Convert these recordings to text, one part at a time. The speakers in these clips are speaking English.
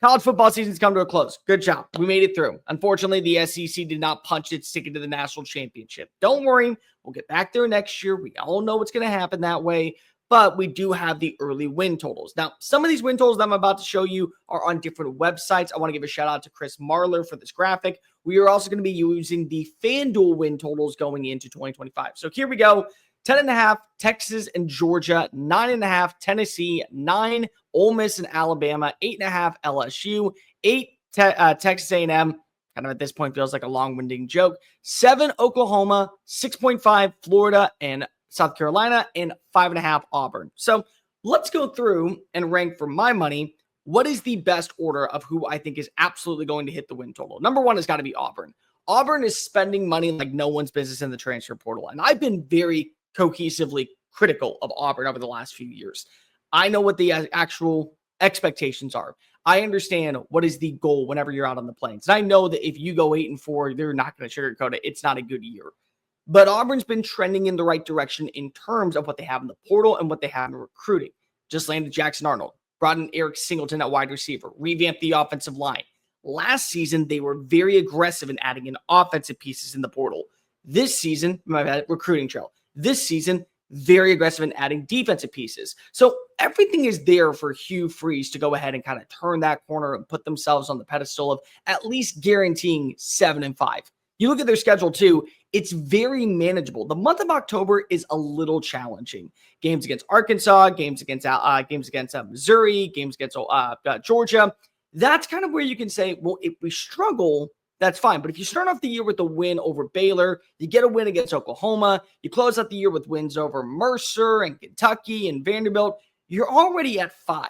College football season's come to a close. Good job. We made it through. Unfortunately, the SEC did not punch its ticket to the national championship. Don't worry. We'll get back there next year. We all know what's going to happen that way. But we do have the early win totals. Now, some of these win totals that I'm about to show you are on different websites. I want to give a shout out to Chris Marler for this graphic. We are also going to be using the FanDuel win totals going into 2025. So here we go. 10.5, Texas and Georgia. 9.5, Tennessee. 9, Ole Miss and Alabama. 8.5, LSU. 8, Texas A&M. Kind of at this point feels like a long-winding joke. 7, Oklahoma. 6.5, Florida and South Carolina, and 5.5 Auburn. So let's go through and rank for my money. What is the best order of who I think is absolutely going to hit the win total? Number one has got to be Auburn. Auburn is spending money like no one's business in the transfer portal. And I've been very cohesively critical of Auburn over the last few years. I know what the actual expectations are. I understand what is the goal whenever you're out on the plains. And I know that if you go 8-4, they're not going to sugarcoat it. It's not a good year. But Auburn's been trending in the right direction in terms of what they have in the portal and what they have in recruiting. Just landed Jackson Arnold, brought in Eric Singleton at wide receiver, revamped the offensive line. Last season, they were very aggressive in adding in offensive pieces in the portal. This season, my bad, recruiting trail. This season, very aggressive in adding defensive pieces. So everything is there for Hugh Freeze to go ahead and kind of turn that corner and put themselves on the pedestal of at least guaranteeing 7-5. You look at their schedule too, it's very manageable. The month of October is a little challenging. Games against Arkansas, games against Missouri, games against Georgia. That's kind of where you can say, well, if we struggle, that's fine. But if you start off the year with a win over Baylor, you get a win against Oklahoma, you close out the year with wins over Mercer and Kentucky and Vanderbilt, you're already at 5.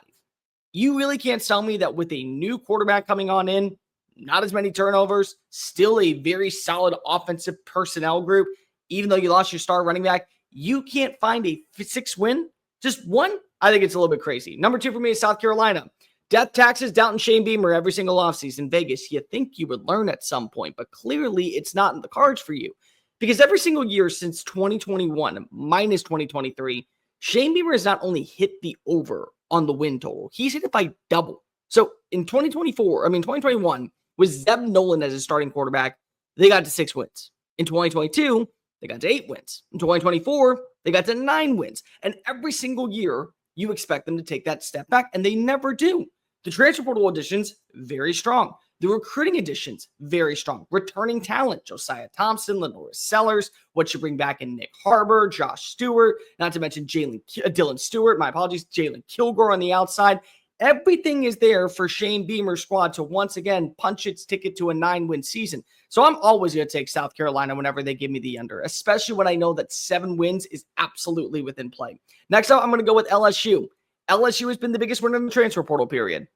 You really can't tell me that with a new quarterback coming on in, not as many turnovers, still a very solid offensive personnel group. Even though you lost your star running back, you can't find a 6 win. Just one? I think it's a little bit crazy. Number 2 for me is South Carolina. Death taxes, doubting Shane Beamer every single offseason. Vegas, you think you would learn at some point, but clearly it's not in the cards for you. Because every single year since 2021, minus 2023, Shane Beamer has not only hit the over on the win total, he's hit it by double. So in 2021, with Zeb Nolan as a starting quarterback, they got to 6 wins. In 2022, they got to 8 wins. In 2024, they got to 9 wins. And every single year, you expect them to take that step back, and they never do. The transfer portal additions, very strong. The recruiting additions, very strong. Returning talent, Josiah Thompson, Lenora Sellers, what you bring back in Nick Harbor, Josh Stewart, not to mention Dylan Stewart, Jalen Kilgore on the outside. Everything is there for Shane Beamer's squad to once again punch its ticket to a 9-win season. So I'm always going to take South Carolina whenever they give me the under, especially when I know that 7 wins is absolutely within play. Next up, I'm going to go with LSU. LSU has been the biggest winner in the transfer portal period.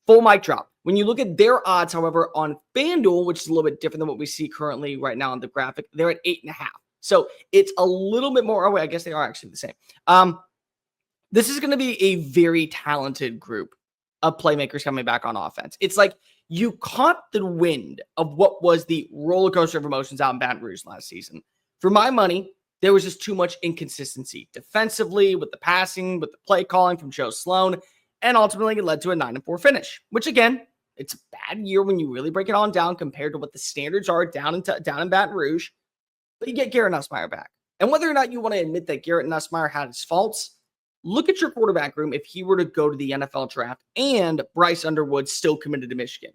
Full mic drop. When you look at their odds, however, on FanDuel, which is a little bit different than what we see currently right now on the graphic, they're at 8.5. So it's a little bit more. Oh, wait, I guess they are actually the same. This is going to be a very talented group of playmakers coming back on offense. It's like you caught the wind of what was the roller coaster of emotions out in Baton Rouge last season. For my money, there was just too much inconsistency defensively with the passing, with the play calling from Joe Sloan, and ultimately it led to a 9-4 finish, which again, it's a bad year when you really break it on down compared to what the standards are down in Baton Rouge, but you get Garrett Nussmeier back. And whether or not you want to admit that Garrett Nussmeier had his faults, look at your quarterback room if he were to go to the NFL draft and Bryce Underwood still committed to Michigan.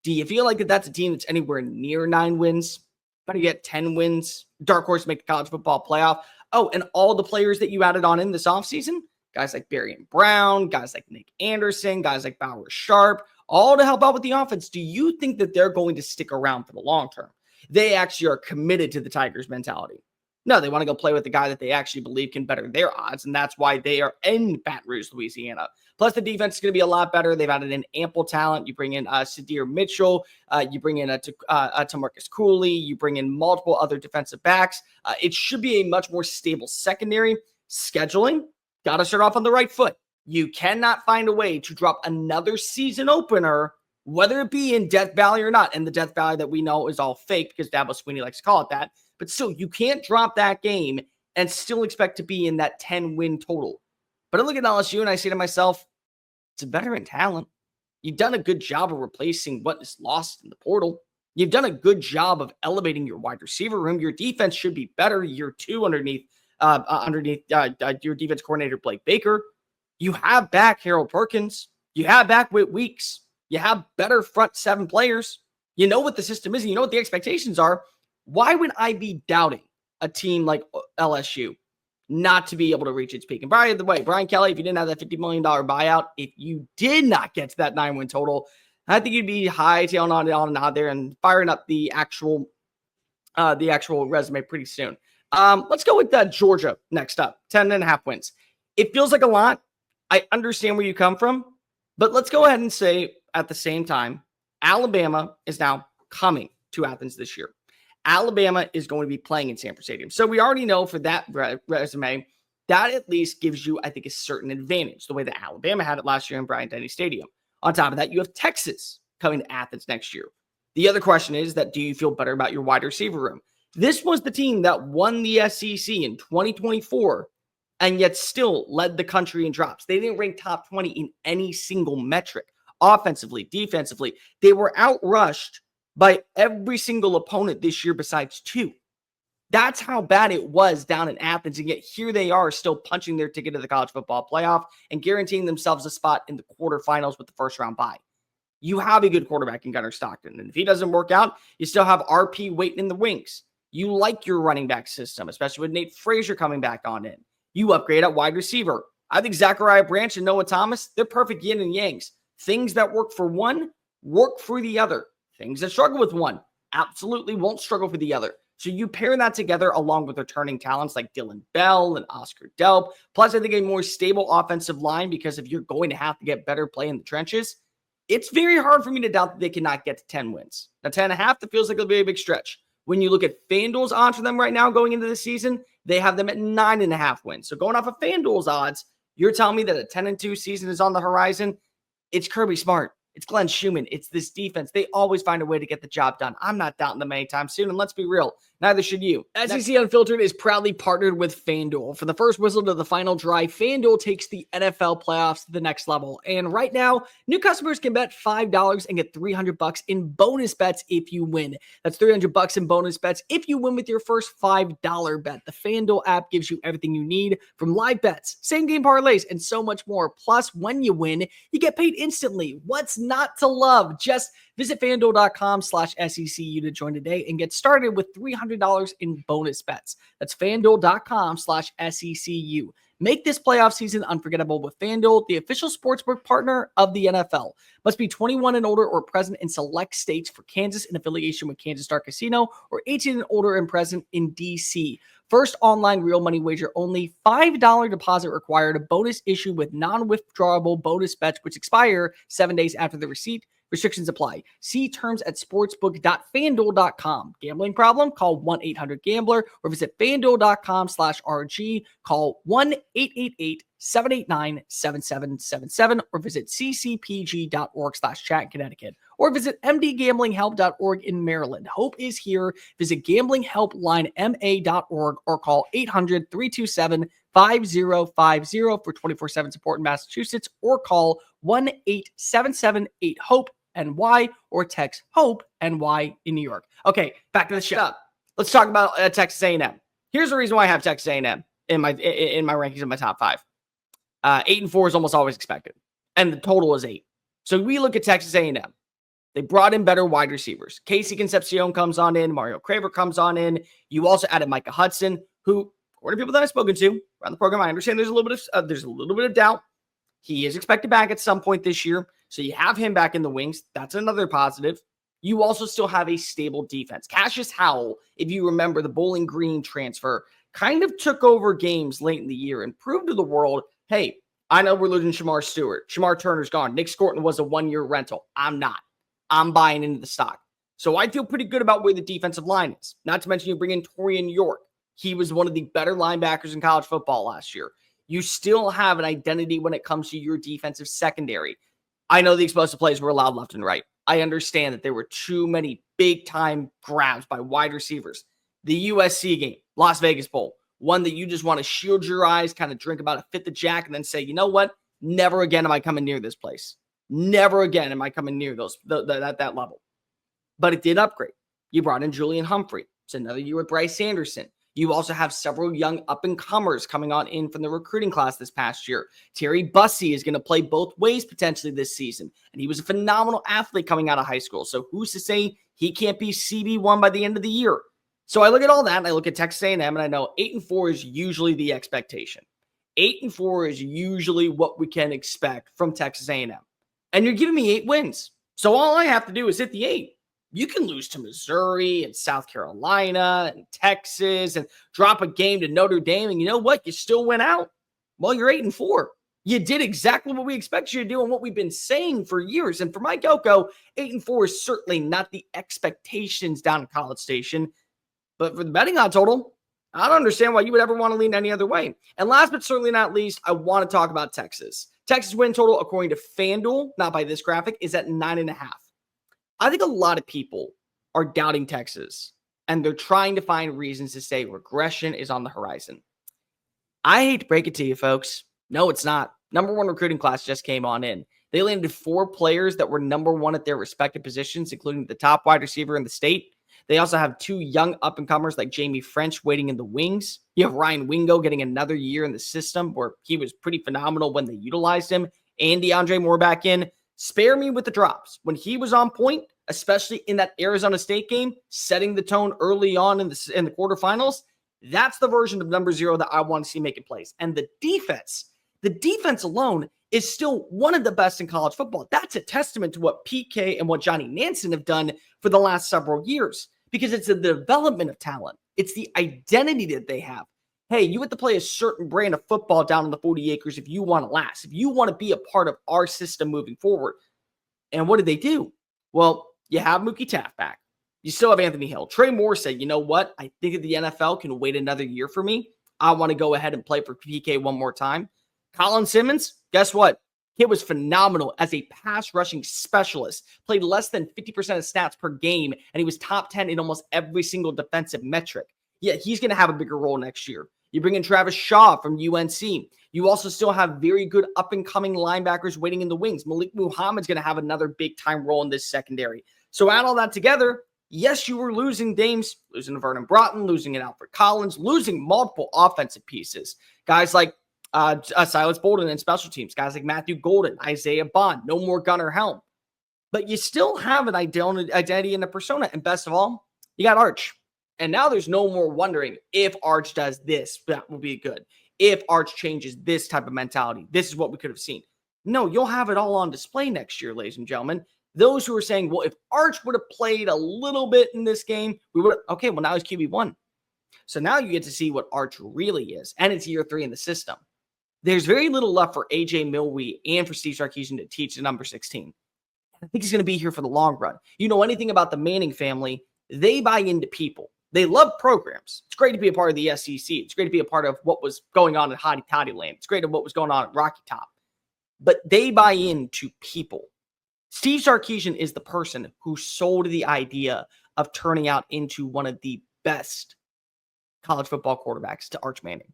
Do you feel like that's a team that's anywhere near 9 wins? Better get 10 wins. Dark horse make the college football playoff. Oh, and all the players that you added on in this offseason, guys like Barian Brown, guys like Nick Anderson, guys like Bauer Sharp, all to help out with the offense. Do you think that they're going to stick around for the long term? They actually are committed to the Tigers mentality. No, they want to go play with the guy that they actually believe can better their odds, and that's why they are in Baton Rouge, Louisiana. Plus, the defense is going to be a lot better. They've added in ample talent. You bring in Sadir Mitchell. You bring in Tamarcus Cooley. You bring in multiple other defensive backs. It should be a much more stable secondary. Scheduling, got to start off on the right foot. You cannot find a way to drop another season opener, whether it be in Death Valley or not, and the Death Valley that we know is all fake because Dabo Swinney likes to call it that. But still, you can't drop that game and still expect to be in that 10-win total. But I look at LSU and I say to myself, it's a veteran talent. You've done a good job of replacing what is lost in the portal. You've done a good job of elevating your wide receiver room. Your defense should be better year two underneath your defense coordinator, Blake Baker. You have back Harold Perkins. You have back Whit Weeks. You have better front seven players. You know what the system is, and you know what the expectations are. Why would I be doubting a team like LSU not to be able to reach its peak? And by the way, Brian Kelly, if you didn't have that $50 million buyout, if you did not get to that 9-win total, I think you'd be hightailing on and on there and firing up the actual resume pretty soon. Let's go with Georgia next up, 10.5 wins. It feels like a lot. I understand where you come from, but let's go ahead and say at the same time, Alabama is now coming to Athens this year. Alabama is going to be playing in Sanford Stadium. So we already know for that resume, that at least gives you, I think, a certain advantage, the way that Alabama had it last year in Bryant-Denny Stadium. On top of that, you have Texas coming to Athens next year. The other question is that, do you feel better about your wide receiver room? This was the team that won the SEC in 2024 and yet still led the country in drops. They didn't rank top 20 in any single metric. Offensively, defensively, they were outrushed by every single opponent this year besides two. That's how bad it was down in Athens, and yet here they are still punching their ticket to the college football playoff and guaranteeing themselves a spot in the quarterfinals with the first round bye. You have a good quarterback in Gunnar Stockton, and if he doesn't work out, you still have RP waiting in the wings. You like your running back system, especially with Nate Frazier coming back on in. You upgrade at wide receiver. I think Zachariah Branch and Noah Thomas, they're perfect yin and yangs. Things that work for one, work for the other. Things that struggle with one, absolutely won't struggle for the other. So you pair that together along with returning talents like Dylan Bell and Oscar Delp, plus I think a more stable offensive line, because if you're going to have to get better play in the trenches, it's very hard for me to doubt that they cannot get to 10 wins. Now, 10.5, that feels like a very big stretch. When you look at FanDuel's odds for them right now going into the season, they have them at 9.5 wins. So going off of FanDuel's odds, you're telling me that a 10-2 season is on the horizon? It's Kirby Smart. It's Glenn Schumann. It's this defense. They always find a way to get the job done. I'm not doubting them anytime soon, and let's be real, neither should you. SEC Unfiltered is proudly partnered with FanDuel. For the first whistle to the final drive, FanDuel takes the NFL playoffs to the next level. And right now, new customers can bet $5 and get $300 in bonus bets if you win. That's $300 in bonus bets if you win with your first $5 bet. The FanDuel app gives you everything you need, from live bets, same-game parlays, and so much more. Plus, when you win, you get paid instantly. What's not to love? Just visit FanDuel.com/SECU to join today and get started with $300 in bonus bets. That's FanDuel.com/SECU. Make this playoff season unforgettable with FanDuel, the official sportsbook partner of the NFL. Must be 21 and older or present in select states for Kansas in affiliation with Kansas Star Casino, or 18 and older and present in D.C. First online real money wager only. $5 deposit required. A bonus issued with non-withdrawable bonus bets which expire 7 days after the receipt. Restrictions apply. See terms at sportsbook.fanduel.com. Gambling problem? Call 1-800-GAMBLER or visit fanduel.com/RG. Call 1-888-789-7777 or visit ccpg.org/chat in Connecticut or visit mdgamblinghelp.org in Maryland. Hope is here. Visit gamblinghelplinema.org or call 800-327-5050 for 24/7 support in Massachusetts, or call 1-877-8-HOPE NY or text HOPE NY in New York. Okay, back to the show. Let's talk about Texas A&M. Here's the reason why I have Texas A&M in my rankings in my top 5. 8-4 is almost always expected, and the total is 8. So we look at Texas A&M. They brought in better wide receivers. Casey Concepcion comes on in. Mario Craver comes on in. You also added Micah Hudson, who, according to people that I've spoken to around the program, I understand there's a little bit of doubt. He is expected back at some point this year. So you have him back in the wings. That's another positive. You also still have a stable defense. Cassius Howell, if you remember the Bowling Green transfer, kind of took over games late in the year and proved to the world, hey, I know we're losing Shamar Stewart. Shamar Turner's gone. Nick Scorton was a 1-year rental. I'm not. I'm buying into the stock. So I feel pretty good about where the defensive line is. Not to mention you bring in Torian York. He was one of the better linebackers in college football last year. You still have an identity when it comes to your defensive secondary. I know the explosive plays were allowed left and right. I understand that there were too many big-time grabs by wide receivers. The USC game, Las Vegas Bowl, one that you just want to shield your eyes, kind of drink about a fifth of Jack, and then say, you know what? Never again am I coming near this place. Never again am I coming near that level. But it did upgrade. You brought in Julian Humphrey. It's another year with Bryce Anderson. You also have several young up-and-comers coming on in from the recruiting class this past year. Terry Bussey is going to play both ways potentially this season, and he was a phenomenal athlete coming out of high school. So who's to say he can't be CB1 by the end of the year? So I look at all that, and I look at Texas A&M, and I know 8-4 is usually the expectation. 8-4 is usually what we can expect from Texas A&M. And you're giving me 8 wins. So all I have to do is hit the 8. You can lose to Missouri and South Carolina and Texas and drop a game to Notre Dame. And you know what? You still went out. Well, you're 8-4. You did exactly what we expect you to do and what we've been saying for years. And for Mike Elko, 8-4 is certainly not the expectations down in College Station. But for the betting odds total, I don't understand why you would ever want to lean any other way. And last but certainly not least, I want to talk about Texas. Texas win total, according to FanDuel, not by this graphic, is at 9.5. I think a lot of people are doubting Texas, and they're trying to find reasons to say regression is on the horizon. I hate to break it to you, folks. No, it's not. Number 1 recruiting class just came on in. They landed 4 players that were number 1 at their respective positions, including the top wide receiver in the state. They also have 2 young up-and-comers like Jamie French waiting in the wings. You have Ryan Wingo getting another year in the system where he was pretty phenomenal when they utilized him, and DeAndre Moore back in. Spare me with the drops. When he was on point, especially in that Arizona State game, setting the tone early on in the quarterfinals, that's the version of number 0 that I want to see making plays. And the defense alone is still one of the best in college football. That's a testament to what PK and what Johnny Nansen have done for the last several years, because it's the development of talent. It's the identity that they have. Hey, you have to play a certain brand of football down on the 40 acres if you want to last, if you want to be a part of our system moving forward. And what did they do? Well, you have Mookie Taft back. You still have Anthony Hill. Trey Moore said, you know what? I think that the NFL can wait another year for me. I want to go ahead and play for PK one more time. Colin Simmons, guess what? He was phenomenal as a pass rushing specialist, played less than 50% of snaps per game, and he was top 10 in almost every single defensive metric. Yeah, he's going to have a bigger role next year. You bring in Travis Shaw from UNC. You also still have very good up-and-coming linebackers waiting in the wings. Malik Muhammad's going to have another big-time role in this secondary. So add all that together, yes, you were losing names, losing to Vernon Broughton, losing an Alfred Collins, losing multiple offensive pieces. Guys like Silas Bolden in special teams, guys like Matthew Golden, Isaiah Bond, no more Gunnar Helm. But you still have an identity and a persona. And best of all, you got Arch. And now there's no more wondering if Arch does this, that will be good. If Arch changes this type of mentality, this is what we could have seen. No, you'll have it all on display next year, ladies and gentlemen. Those who are saying, well, if Arch would have played a little bit in this game, we would have, okay, well, now he's QB1. So now you get to see what Arch really is. And it's year 3 in the system. There's very little left for AJ Milwee and for Steve Sarkisian to teach the number 16. I think he's going to be here for the long run. You know anything about the Manning family, they buy into people. They love programs. It's great to be a part of the SEC. It's great to be a part of what was going on in Hotty Toddy Land. It's great of what was going on at Rocky Top. But they buy into people. Steve Sarkisian is the person who sold the idea of turning out into one of the best college football quarterbacks to Arch Manning.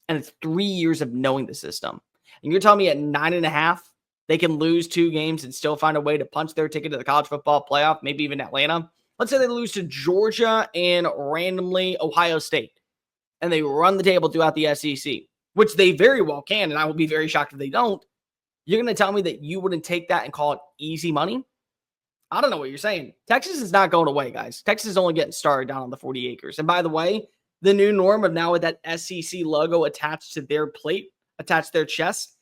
And it's 3 years of knowing the system. And you're telling me at 9.5, they can lose 2 games and still find a way to punch their ticket to the college football playoff, maybe even Atlanta. Let's say they lose to Georgia and randomly Ohio State, and they run the table throughout the SEC, which they very well can, and I will be very shocked if they don't. You're going to tell me that you wouldn't take that and call it easy money? I don't know what you're saying. Texas is not going away, guys. Texas is only getting started down on the 40 acres. And by the way, the new norm of now with that SEC logo attached to their plate, attached to their chest,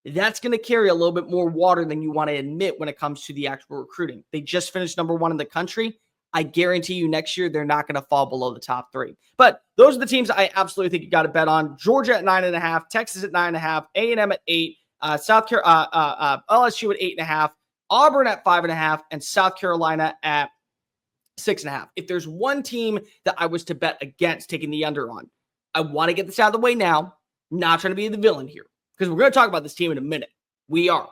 that's going to carry a little bit more water than you want to admit when it comes to the actual recruiting. They just finished number 1 in the country. I guarantee you next year, they're not going to fall below the top 3. But those are the teams I absolutely think you got to bet on. Georgia at 9.5, Texas at 9.5, A&M at 8, South Carolina, LSU at 8.5, Auburn at 5.5, and South Carolina at 6.5. If there's one team that I was to bet against taking the under on, I want to get this out of the way now. Not trying to be the villain here, because we're going to talk about this team in a minute. We are.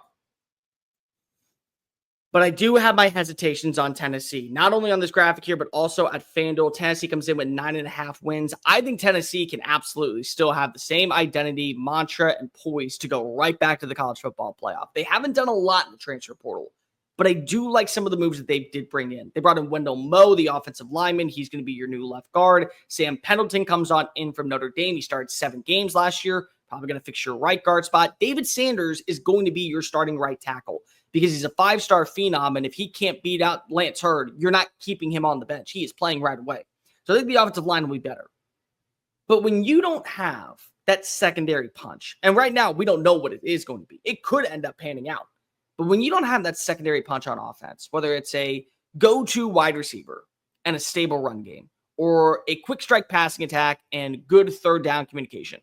But I do have my hesitations on Tennessee, not only on this graphic here, but also at FanDuel. Tennessee comes in with 9.5 wins. I think Tennessee can absolutely still have the same identity, mantra, and poise to go right back to the college football playoff. They haven't done a lot in the transfer portal, but I do like some of the moves that they did bring in. They brought in Wendell Moe, the offensive lineman. He's going to be your new left guard. Sam Pendleton comes on in from Notre Dame. He started 7 games last year. Probably going to fix your right guard spot. David Sanders is going to be your starting right tackle, because he's a 5-star phenom, and if he can't beat out Lance Hurd, you're not keeping him on the bench. He is playing right away. So I think the offensive line will be better. But when you don't have that secondary punch, and right now we don't know what it is going to be. It could end up panning out. But when you don't have that secondary punch on offense, whether it's a go-to wide receiver and a stable run game, or a quick strike passing attack and good third down communication,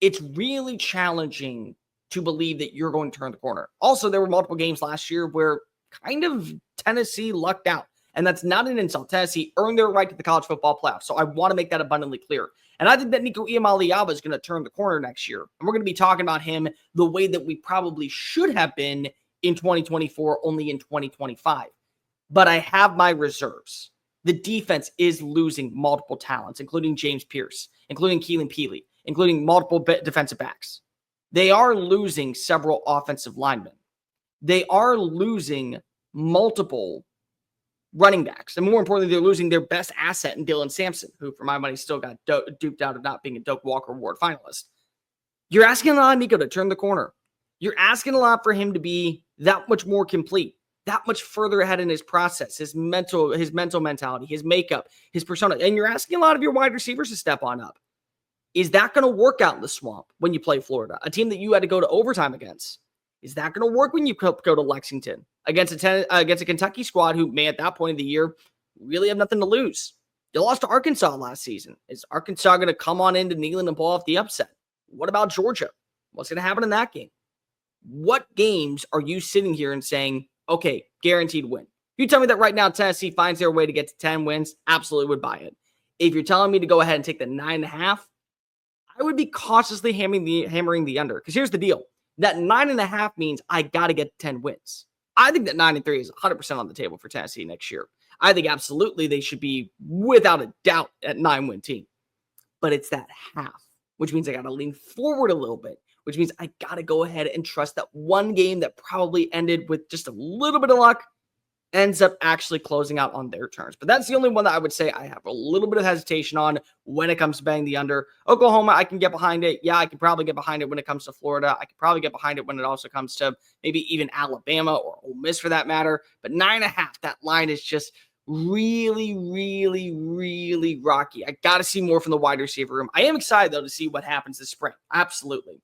it's really challenging to believe that you're going to turn the corner. Also, there were multiple games last year where kind of Tennessee lucked out. And that's not an insult. Tennessee earned their right to the college football playoff. So I want to make that abundantly clear. And I think that Nico Iamaleava is going to turn the corner next year. And we're going to be talking about him the way that we probably should have been in 2024, only in 2025. But I have my reserves. The defense is losing multiple talents, including James Pierce, including Keelan Peely, including multiple defensive backs. They are losing several offensive linemen. They are losing multiple running backs. And more importantly, they're losing their best asset in Dylan Sampson, who, for my money, still got duped out of not being a Doak Walker Award finalist. You're asking a lot of Nico to turn the corner. You're asking a lot for him to be that much more complete, that much further ahead in his process, his mental mentality, his makeup, his persona. And you're asking a lot of your wide receivers to step on up. Is that going to work out in the swamp when you play Florida, a team that you had to go to overtime against? Is that going to work when you go to Lexington against a Kentucky squad who may at that point of the year really have nothing to lose? You lost to Arkansas last season. Is Arkansas going to come on into Neyland and pull off the upset? What about Georgia? What's going to happen in that game? What games are you sitting here and saying, okay, guaranteed win? You tell me that right now Tennessee finds their way to get to 10 wins, absolutely would buy it. If you're telling me to go ahead and take the 9.5, I would be cautiously hammering the under. Because here's the deal. That 9.5 means I got to get 10 wins. I think that 9-3 is 100% on the table for Tennessee next year. I think absolutely they should be, without a doubt, at 9-win team. But it's that half, which means I got to lean forward a little bit, which means I got to go ahead and trust that one game that probably ended with just a little bit of luck ends up actually closing out on their terms. But that's the only one that I would say I have a little bit of hesitation on when it comes to banging the under. Oklahoma, I can get behind it. Yeah, I can probably get behind it when it comes to Florida. I can probably get behind it when it also comes to maybe even Alabama or Ole Miss for that matter. But 9.5, that line is just really, really, really rocky. I got to see more from the wide receiver room. I am excited, though, to see what happens this spring. Absolutely.